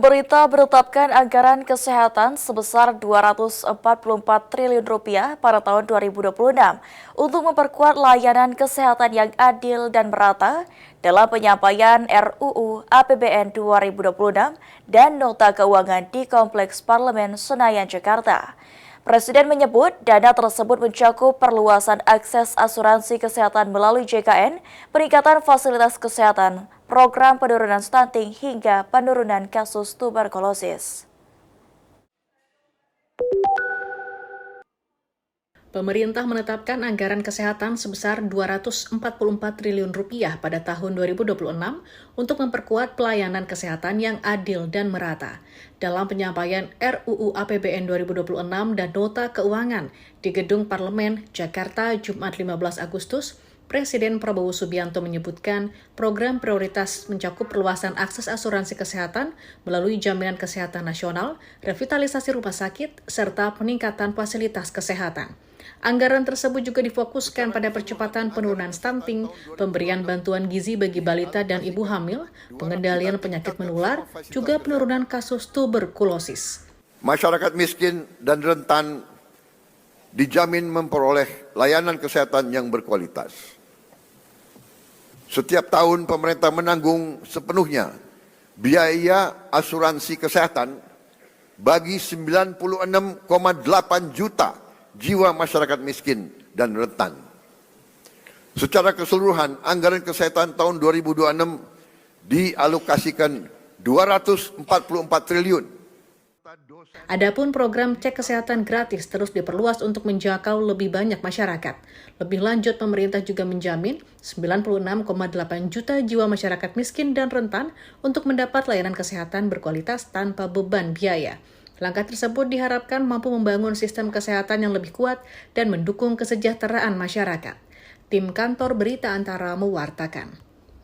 Pemerintah menetapkan anggaran kesehatan sebesar Rp244 triliun pada tahun 2026 untuk memperkuat layanan kesehatan yang adil dan merata dalam penyampaian RUU APBN 2026 dan Nota Keuangan di Kompleks Parlemen Senayan, Jakarta. Presiden menyebut dana tersebut mencakup perluasan akses asuransi kesehatan melalui JKN, peningkatan fasilitas kesehatan, program penurunan stunting hingga penurunan kasus tuberkulosis. Pemerintah menetapkan anggaran kesehatan sebesar Rp244 triliun pada tahun 2026 untuk memperkuat pelayanan kesehatan yang adil dan merata. Dalam penyampaian RUU APBN 2026 dan Nota Keuangan di Gedung Parlemen, Jakarta, Jumat 15 Agustus, Presiden Prabowo Subianto menyebutkan program prioritas mencakup perluasan akses asuransi kesehatan melalui Jaminan Kesehatan Nasional, revitalisasi rumah sakit, serta peningkatan fasilitas kesehatan. Anggaran tersebut juga difokuskan pada percepatan penurunan stunting, pemberian bantuan gizi bagi balita dan ibu hamil, pengendalian penyakit menular, juga penurunan kasus tuberkulosis. Masyarakat miskin dan rentan dijamin memperoleh layanan kesehatan yang berkualitas. Setiap tahun pemerintah menanggung sepenuhnya biaya asuransi kesehatan bagi 96,8 juta jiwa masyarakat miskin dan rentan. Secara keseluruhan, anggaran kesehatan tahun 2026 dialokasikan Rp244 triliun. Adapun program cek kesehatan gratis terus diperluas untuk menjangkau lebih banyak masyarakat. Lebih lanjut, pemerintah juga menjamin 96,8 juta jiwa masyarakat miskin dan rentan untuk mendapat layanan kesehatan berkualitas tanpa beban biaya. Langkah tersebut diharapkan mampu membangun sistem kesehatan yang lebih kuat dan mendukung kesejahteraan masyarakat. Tim Kantor Berita Antara mewartakan.